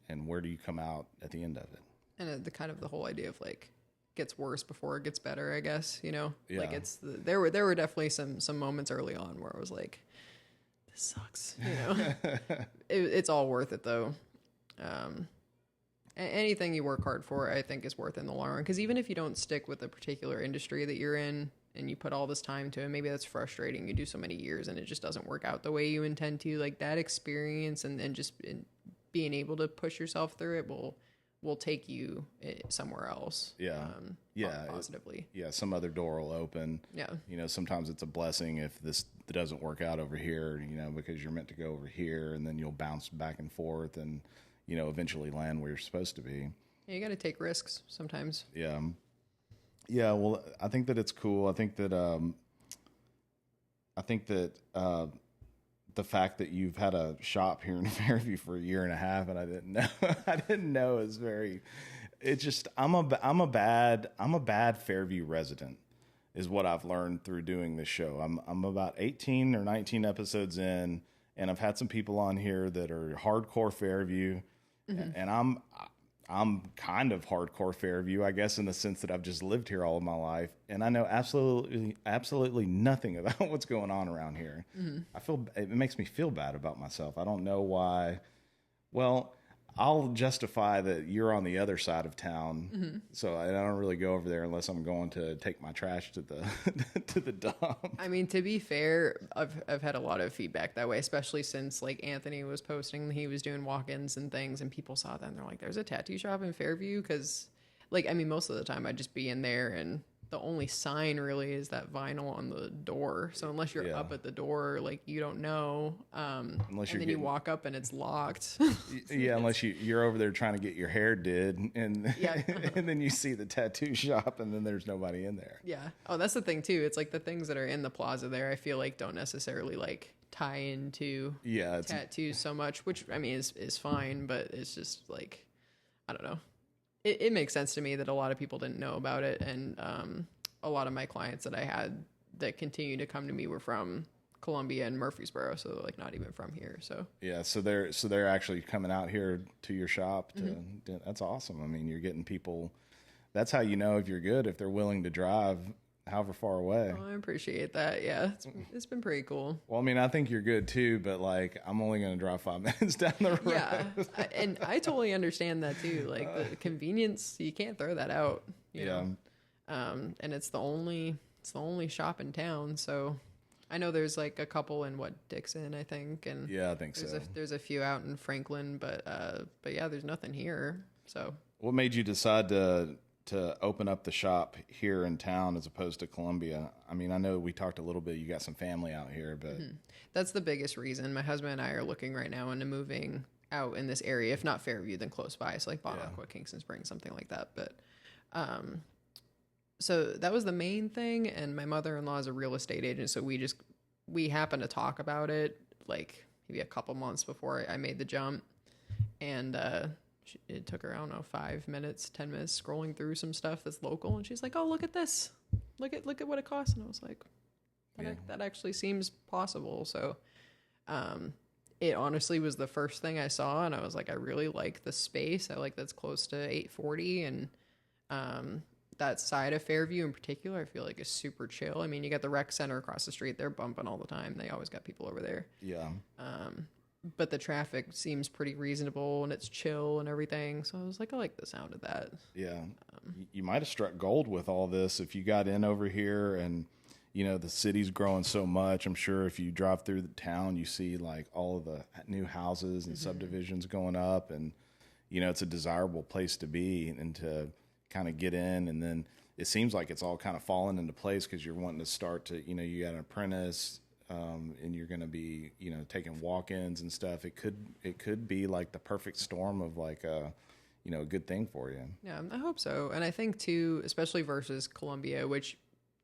and where do you come out at the end of it? And the whole idea of like, gets worse before it gets better, I guess, Yeah. Like there were definitely some moments early on where I was like, this sucks, it's all worth it though. Anything you work hard for, I think, is worth it in the long run, because even if you don't stick with a particular industry that you're in and you put all this time to it, maybe that's frustrating, you do so many years and it just doesn't work out the way you intend to, like that experience and just being able to push yourself through it will take you somewhere else. Positively. Some other door will open. Sometimes it's a blessing if this doesn't work out over here, because you're meant to go over here, and then you'll bounce back and forth and, eventually land where you're supposed to be. Yeah, you got to take risks sometimes. Yeah. Well, I think that it's cool. I think that the fact that you've had a shop here in Fairview for a year and a half, and I didn't know is very, it's just, I'm a bad Fairview resident is what I've learned through doing this show. I'm about 18 or 19 episodes in, and I've had some people on here that are hardcore Fairview, and I'm kind of hardcore Fairview, I guess, in the sense that I've just lived here all of my life, and I know absolutely nothing about what's going on around here. It makes me feel bad about myself. I don't know why. Well, I'll justify that you're on the other side of town, so I don't really go over there unless I'm going to take my trash to the to the dump. I mean, to be fair, I've had a lot of feedback that way, especially since like Anthony was posting, he was doing walk-ins and things, and people saw that and they're like, "There's a tattoo shop in Fairview," because, like, I mean, most of the time I'd just be in there and the only sign really is that vinyl on the door. So unless you're up at the door, like, you don't know. Unless and then you walk up and it's locked. Yeah, unless you're over there trying to get your hair did, and and then you see the tattoo shop, and then there's nobody in there. Yeah. Oh, that's the thing too. It's like the things that are in the plaza there, I feel like don't necessarily like tie into tattoos so much, which I mean is fine, but it's just like, I don't know. It makes sense to me that a lot of people didn't know about it, and a lot of my clients that I had that continue to come to me were from Columbia and Murfreesboro, so like not even from here. So yeah, so they're actually coming out here to your shop. That's awesome. I mean, you're getting people. That's how you know if you're good, if they're willing to drive however far away. Oh, I appreciate that. Yeah, it's been pretty cool. Well, I mean, I think you're good too, but like, I'm only going to drive 5 minutes down the road. Yeah, and I totally understand that too. Like the convenience, you can't throw that out. You know? And it's the only shop in town. So I know there's like a couple in Dixon, I think, and yeah, I think so. There's a few out in Franklin, but yeah, there's nothing here. So what made you decide to open up the shop here in town as opposed to Columbia? I mean, I know we talked a little bit, you got some family out here, but that's the biggest reason. My husband and I are looking right now into moving out in this area, if not Fairview, then close by. So like Bonacqua, Kingston Springs, something like that. But so that was the main thing. And my mother-in-law is a real estate agent, so we happened to talk about it like maybe a couple months before I made the jump. And it took her, I don't know, 5 minutes, 10 minutes scrolling through some stuff that's local, and she's like, "Oh, look at this! Look at what it costs." And I was like, "That actually seems possible." So, it honestly was the first thing I saw, and I was like, "I really like the space. I like that's close to 840, and that side of Fairview in particular, I feel like is super chill. I mean, you got the rec center across the street; they're bumping all the time. They always got people over there. Yeah. But the traffic seems pretty reasonable and it's chill and everything. So I was like, I like the sound of that. Yeah. You might have struck gold with all this if you got in over here, and, you know, the city's growing so much. I'm sure if you drive through the town, you see like all of the new houses and subdivisions going up, and, you know, it's a desirable place to be and to kind of get in. And then it seems like it's all kind of falling into place because you're wanting to start to, you know, you got an apprentice, and you're going to be, you know, taking walk-ins and stuff. It could be like the perfect storm of like a, you know, a good thing for you. Yeah, I hope so. And I think too, especially versus Columbia, which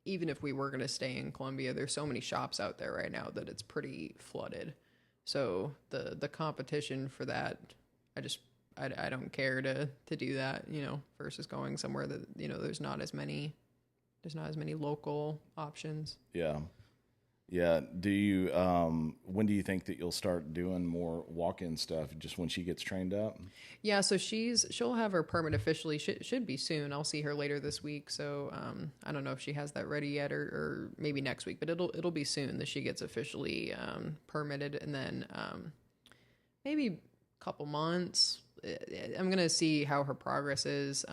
even if we were going to stay in Columbia, there's so many shops out there right now that it's pretty flooded. So the competition for that, I don't care to do that, you know, versus going somewhere that, you know, there's not as many local options. Yeah. Yeah. Do you, when do you think that you'll start doing more walk-in stuff? Just when she gets trained up? Yeah. So she'll have her permit officially, should be soon. I'll see her later this week. So, I don't know if she has that ready yet or maybe next week, but it'll be soon that she gets officially, permitted. And then, maybe a couple months, I'm going to see how her progress is.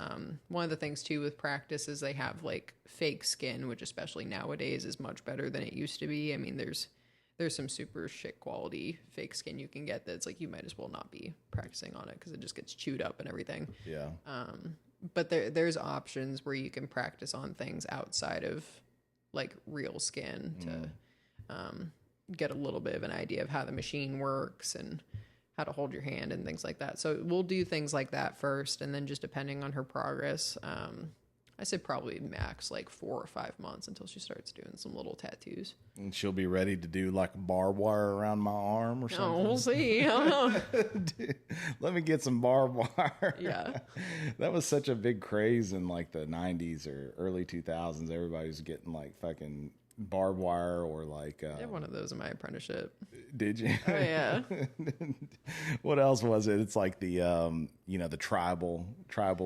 One of the things too with practice is they have like fake skin, which especially nowadays is much better than it used to be. I mean, there's some super shit quality fake skin you can get that's like you might as well not be practicing on it because it just gets chewed up and everything. Yeah. But there's options where you can practice on things outside of like real skin to get a little bit of an idea of how the machine works and how to hold your hand and things like that. So we'll do things like that first, and then just depending on her progress, I said probably max like 4 or 5 months until she starts doing some little tattoos. And she'll be ready to do like barbed wire around my arm or something. Oh, we'll see. I don't know. Dude, let me get some barbed wire. Yeah. That was such a big craze in like the 90s or early 2000s. Everybody was getting like fucking barbed wire or like. I had one of those in my apprenticeship. Did you? Oh yeah. What else was it? It's like the the tribal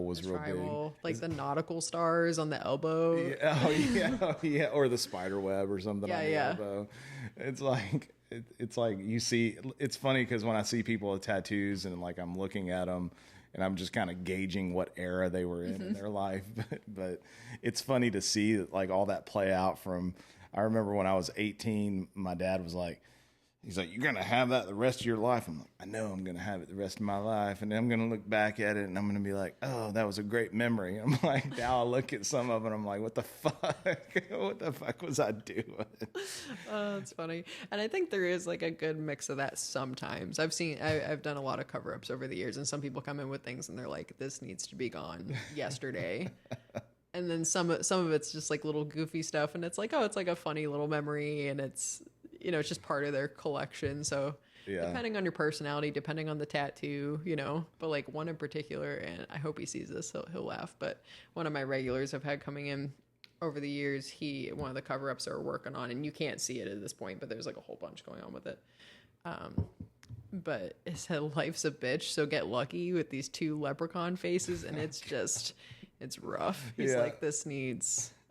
was real big. Like the nautical stars on the elbow. Yeah, oh yeah, oh, yeah, or the spider web or something on the elbow. It's like it's like you see. It's funny because when I see people with tattoos and like I'm looking at them. And I'm just kind of gauging what era they were in their life. But it's funny to see like all that play out from, I remember when I was 18, my dad was like, he's like, you're going to have that the rest of your life. I'm like, I know I'm going to have it the rest of my life. And then I'm going to look back at it and I'm going to be like, oh, that was a great memory. I'm like, now I look at some of it and I'm like, what the fuck? What the fuck was I doing? Oh, that's funny. And I think there is like a good mix of that sometimes. I've done a lot of cover-ups over the years and some people come in with things and they're like, this needs to be gone yesterday. And then some of it's just like little goofy stuff and it's like, oh, it's like a funny little memory and it's, it's just part of their collection. So depending on your personality, depending on the tattoo, but like one in particular, and I hope he sees this, he'll laugh. But one of my regulars I've had coming in over the years, one of the cover-ups that we're working on, and you can't see it at this point, but there's like a whole bunch going on with it. But it said life's a bitch, so get lucky with these 2 leprechaun faces, and it's just, it's rough. He's like,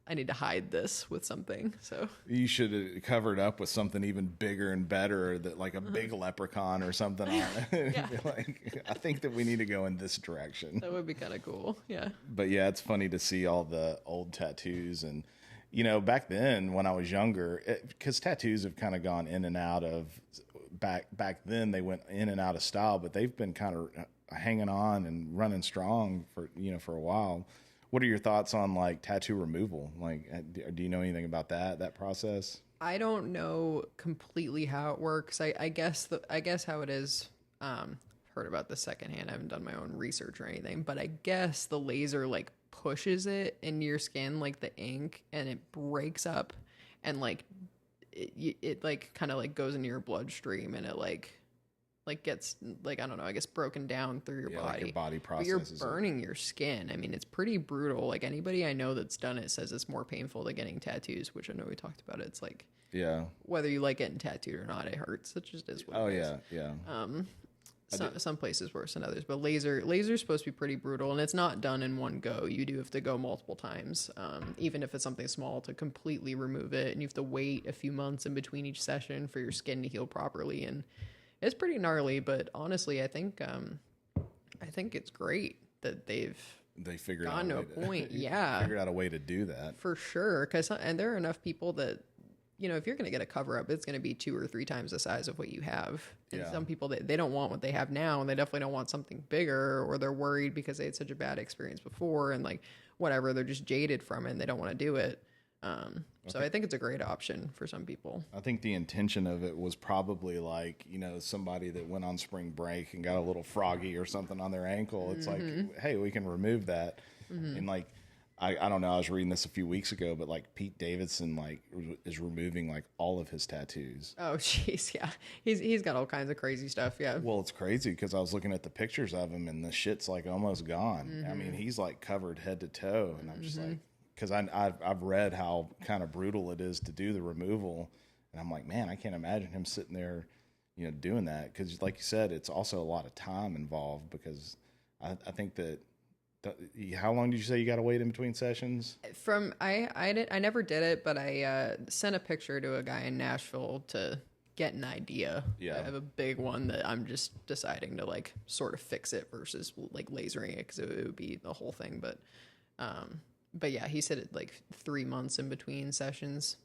I need to hide this with something. So you should have covered up with something even bigger and better, that like a big leprechaun or something on it. Yeah. Like, I think that we need to go in this direction. That would be kind of cool. Yeah. But yeah, it's funny to see all the old tattoos. And, back then when I was younger, because tattoos have kind of gone in and out of, back then they went in and out of style, but they've been kind of hanging on and running strong for a while. What are your thoughts on like tattoo removal? Like, do you know anything about that process? I don't know completely how it works. I guess how it is. Heard about this secondhand. I haven't done my own research or anything, but I guess the laser like pushes it into your skin, like the ink, and it breaks up, and like it like kind of like goes into your bloodstream, and it like gets like, I don't know, I guess broken down through your body. Like your body processes. But you're burning your skin. I mean, it's pretty brutal. Like anybody I know that's done it says it's more painful than getting tattoos, which I know we talked about it. It's like, whether you like getting tattooed or not, it hurts. It just is what it is. Some places worse than others, but laser's supposed to be pretty brutal, and it's not done in one go. You do have to go multiple times, even if it's something small, to completely remove it, and you have to wait a few months in between each session for your skin to heal properly. And it's pretty gnarly, but honestly, I think it's great that they figured gotten out to a point. Yeah, figured out a way to do that for sure. And there are enough people that, if you're going to get a cover up, it's going to be 2 or 3 times the size of what you have. And some people, they don't want what they have now, and they definitely don't want something bigger, or they're worried because they had such a bad experience before, and like whatever, they're just jaded from it and they don't want to do it. So I think it's a great option for some people. I think the intention of it was probably like, somebody that went on spring break and got a little froggy or something on their ankle. It's like, hey, we can remove that. And like, I don't know, I was reading this a few weeks ago, but like Pete Davidson like is removing like all of his tattoos. Oh jeez, yeah. He's got all kinds of crazy stuff, yeah. Well, it's crazy because I was looking at the pictures of him and the shit's like almost gone. I mean, he's like covered head to toe, and I'm just like, because I've read how kind of brutal it is to do the removal, and I'm like, man, I can't imagine him sitting there, doing that, because like you said, it's also a lot of time involved, because I think that. How long did you say you got to wait in between sessions? I never did it, but I sent a picture to a guy in Nashville to get an idea. Yeah. I have a big one that I'm just deciding to like sort of fix it versus like lasering it, because it would be the whole thing. But yeah, he said it like 3 months in between sessions.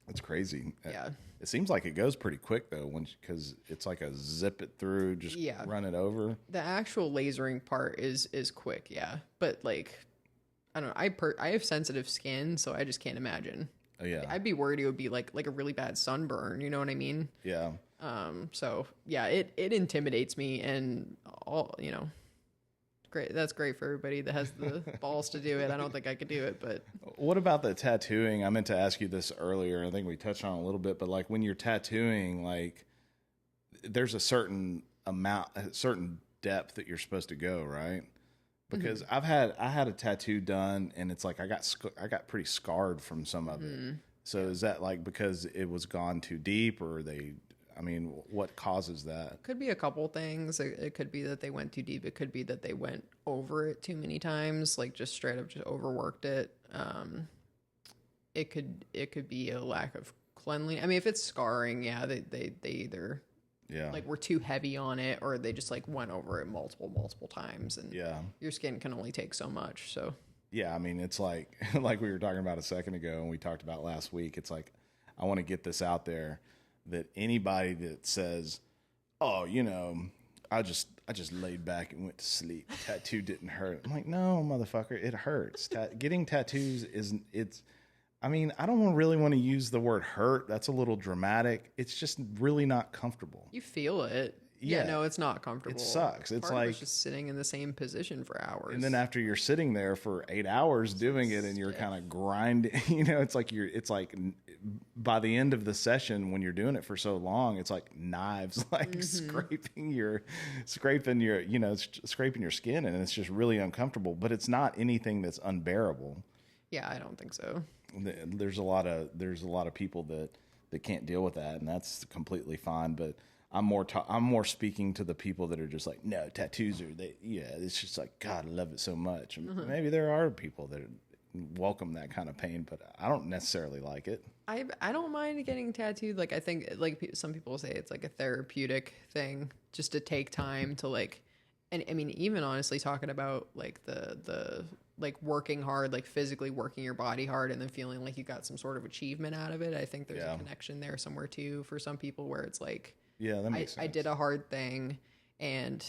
That's crazy. Yeah. It seems like it goes pretty quick though, because it's like a zip it through, just run it over. The actual lasering part is quick, yeah. But like, I don't know. I have sensitive skin, so I just can't imagine. Oh, yeah. I'd be worried it would be like a really bad sunburn. You know what I mean? Yeah. So yeah, it intimidates me, and all great. That's great for everybody that has the balls to do it. I don't think I could do it, but what about the tattooing? I meant to ask you this earlier. I think we touched on it a little bit, but like when you're tattooing, like there's a certain amount, a certain depth that you're supposed to go, right? Because I had a tattoo done, and it's like I got pretty scarred from some of it. So is that like because it was gone too deep, or I mean, what causes that? Could be a couple things. It could be that they went too deep. It could be that they went over it too many times, like just straight up just overworked it. It could be a lack of cleanliness. I mean, if it's scarring, yeah, they either like were too heavy on it, or they just like went over it multiple times, and your skin can only take so much. So yeah, I mean, it's like like we were talking about a second ago, and we talked about last week. It's like I want to get this out there that anybody that says, "Oh, you know, I just laid back and went to sleep. Tattoo didn't hurt." I'm like, no, motherfucker, it hurts. Getting tattoos it's. I mean, I don't really want to use the word hurt. That's a little dramatic. It's just really not comfortable. You feel it. Yeah, no, it's not comfortable. It sucks. It's like just sitting in the same position for hours. And then after you're sitting there for 8 hours doing it, and you're kind of grinding, you know, it's like by the end of the session, when you're doing it for so long, it's like knives, like scraping your skin, and it's just really uncomfortable. But it's not anything that's unbearable. Yeah, I don't think so. There's a lot of people that can't deal with that, and that's completely fine. But I'm more speaking to the people that are just like, no, tattoos it's just like, God, I love it so much. And maybe there are people that welcome that kind of pain, but I don't necessarily like it. I don't mind getting tattooed. Like, I think like some people say it's like a therapeutic thing, just to take time to like, and I mean, even honestly talking about like the like working hard, like physically working your body hard, and then feeling like you got some sort of achievement out of it. I think there's a connection there somewhere too for some people, where it's like, yeah, that makes sense. I did a hard thing and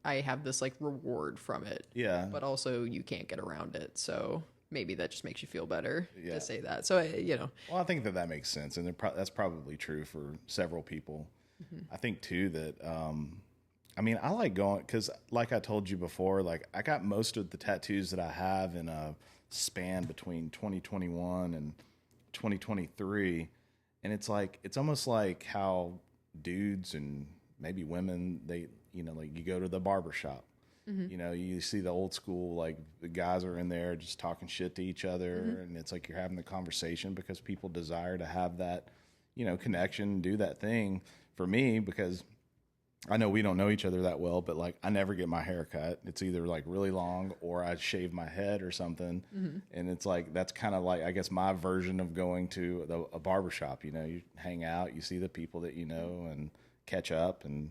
I have this like reward from it. Yeah. But also you can't get around it. So maybe that just makes you feel better to say that. So, you know. Well, I think that makes sense. And that's probably true for several people. I think too that, I mean, I like going, because like I told you before, like I got most of the tattoos that I have in a span between 2021 and 2023. And it's like, it's almost like how dudes and maybe women, they, you know, like you go to the barber shop, you know, you see the old school, like the guys are in there just talking shit to each other. And it's like you're having the conversation because people desire to have that, you know, connection, do that thing. For me, because I know we don't know each other that well, but like I never get my hair cut. It's either like really long or I shave my head or something. And it's like, that's kind of like, I guess, my version of going to a barbershop. You know, you hang out, you see the people that you know and catch up. And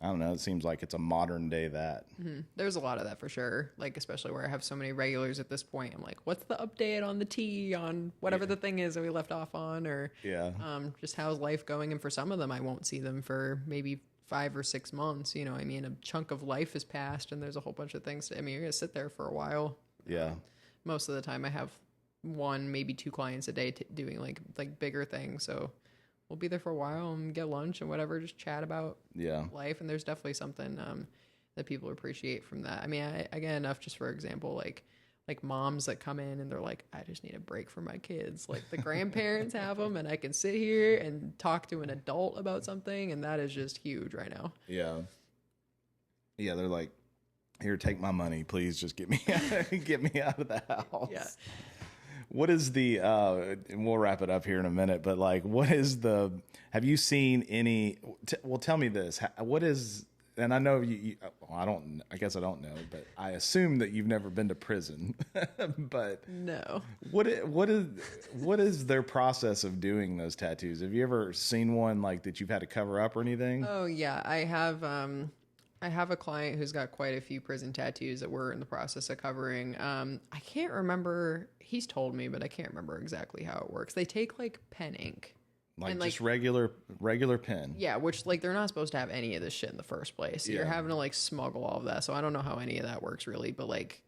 I don't know, it seems like it's a modern day that. There's a lot of that for sure. Like, especially where I have so many regulars at this point. I'm like, what's the update on the tea on whatever the thing is that we left off on, or just how's life going? And for some of them, I won't see them for maybe 5 or 6 months. You know, I mean, a chunk of life has passed and there's a whole bunch of things. I mean, you're going to sit there for a while. Yeah. Most of the time I have 1, maybe 2 clients a day doing like bigger things. So we'll be there for a while and get lunch and whatever, just chat about life. And there's definitely something that people appreciate from that. I mean, I get enough, just for example, like moms that come in and they're like, I just need a break from my kids. Like the grandparents have them, and I can sit here and talk to an adult about something, and that is just huge right now. Yeah. Yeah, they're like, here, take my money, please. Just get me out of the house. Yeah. What is the? And we'll wrap it up here in a minute. But like, what is the? Have you seen any? Well, tell me this. What is? And I know you well, I guess I don't know, but I assume that you've never been to prison. But no. What is their process of doing those tattoos? Have you ever seen one like that you've had to cover up or anything? Oh yeah, I have a client who's got quite a few prison tattoos that we're in the process of covering. I can't remember. He's told me, but I can't remember exactly how it works. They take like pen ink. Like just regular pen. Yeah, which like they're not supposed to have any of this shit in the first place. So you're having to like smuggle all of that. So I don't know how any of that works really, but like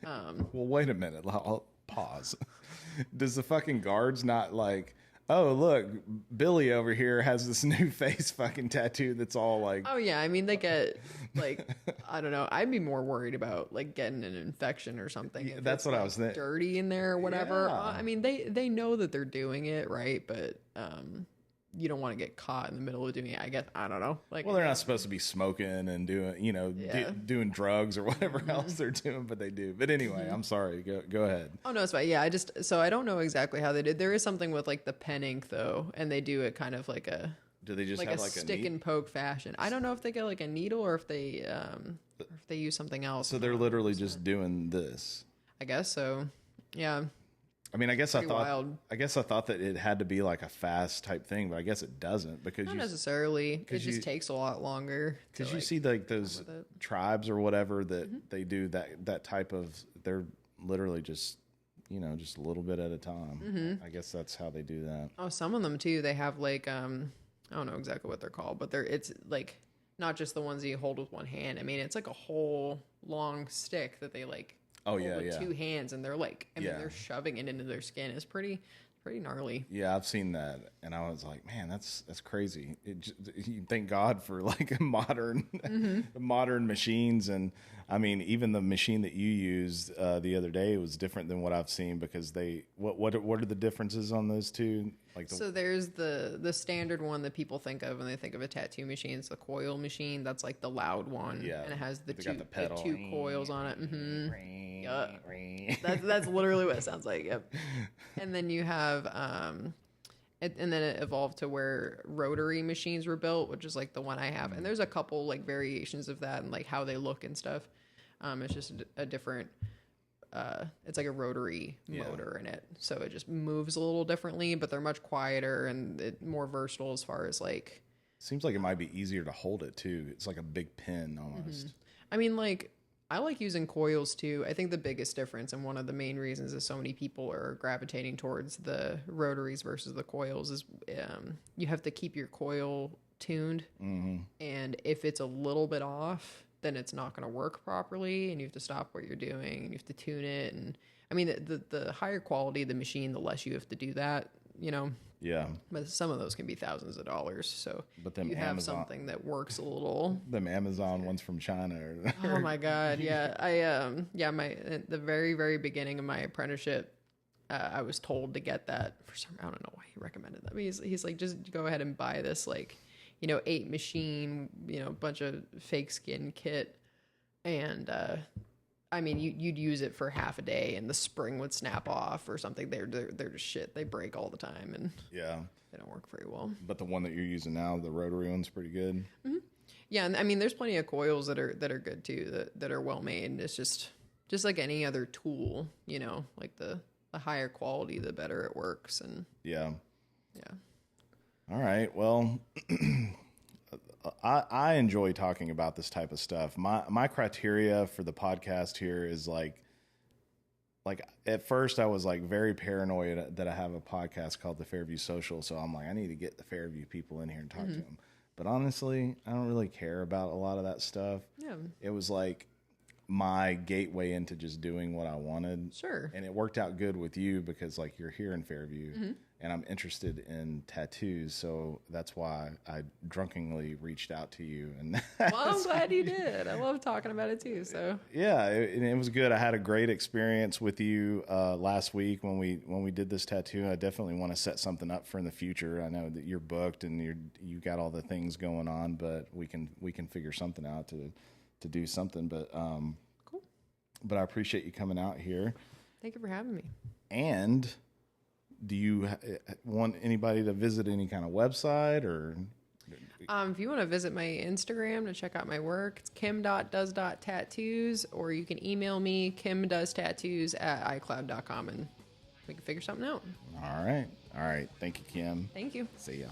well, wait a minute. I'll pause. Does the fucking guards not like, oh, look, Billy over here has this new face fucking tattoo that's all like... Oh, yeah. I mean, they get, like, I don't know. I'd be more worried about, like, getting an infection or something. Yeah, that's what I was thinking. Dirty in there or whatever. Yeah. I mean, they know that they're doing it, right? But you don't want to get caught in the middle of doing it. I guess, I don't know. Like, well, they're not supposed to be smoking and doing, doing drugs or whatever else they're doing, but they do. But anyway, I'm sorry. Go ahead. Oh no, it's fine. Yeah, so I don't know exactly how they did. There is something with like the pen ink though, and they do it kind of like a. Do they just like have a like stick and poke fashion? I don't know if they get like a needle or if they use something else. So they're literally just doing this. I guess so. Yeah. I mean, I guess I wild. thought that it had to be like a fast type thing, but I guess it doesn't because Not necessarily. It just takes a lot longer. Because you see like those tribes or whatever that they do that type of. They're literally just just a little bit at a time. I guess that's how they do that. Oh, some of them too. They have like I don't know exactly what they're called, but it's like not just the ones that you hold with one hand. I mean, it's like a whole long stick that they like. Oh hold yeah, with yeah. two hands, and they're like, I mean, they're shoving it into their skin. It's pretty gnarly. Yeah, I've seen that, and I was like, man, that's crazy. You thank God for like modern machines, and I mean, even the machine that you used the other day was different than what I've seen because what are the differences on those two? So there's the standard one that people think of when they think of a tattoo machine. It's the coil machine. That's like the loud one. Yeah. And it has the pedal. the two coils on it. That's literally what it sounds like. Yep. And then you have, and then it evolved to where rotary machines were built, which is like the one I have. And there's a couple like variations of that and like how they look and stuff. It's just a different, it's like a rotary motor in it, so it just moves a little differently, but they're much quieter and more versatile as far as like. Seems like it might be easier to hold it too. It's like a big pin almost. I mean, like I like using coils too. I think the biggest difference and one of the main reasons is so many people are gravitating towards the rotaries versus the coils is you have to keep your coil tuned, and if it's a little bit off, then it's not going to work properly and you have to stop what you're doing and you have to tune it. And I mean, the higher quality of the machine, the less you have to do that, Yeah. But some of those can be thousands of dollars. So but them you have something that works a little. Them Amazon ones from China. Oh my God. Yeah. At the very, very beginning of my apprenticeship, I was told to get that for some, I don't know why he recommended that. I mean, he's like, just go ahead and buy this, like, 8 machine, bunch of fake skin kit. And, I mean, you'd use it for half a day and the spring would snap off or something. They're just shit. They break all the time and they don't work very well. But the one that you're using now, the rotary one's pretty good. Mm-hmm. Yeah. And I mean, there's plenty of coils that are good too, that are well made. It's just like any other tool, like the higher quality, the better it works. And yeah. Yeah. All right. Well, I enjoy talking about this type of stuff. My criteria for the podcast here is like at first I was like very paranoid that I have a podcast called the Fairview Social. So I'm like, I need to get the Fairview people in here and talk to them. But honestly, I don't really care about a lot of that stuff. Yeah. It was like my gateway into just doing what I wanted. Sure. And it worked out good with you because like you're here in Fairview and I'm interested in tattoos. So that's why I drunkenly reached out to you. And well, I'm glad you did. I love talking about it too. So yeah, it was good. I had a great experience with you last week when we did this tattoo. I definitely want to set something up for in the future. I know that you're booked and you got all the things going on, but we can figure something out to do something. But cool. But I appreciate you coming out here. Thank you for having me. And do you want anybody to visit any kind of website or? If you want to visit my Instagram to check out my work, it's kim.does.tattoos, or you can email me, kimdoestattoos@icloud.com, and we can figure something out. All right. Thank you, Kim. Thank you. See ya.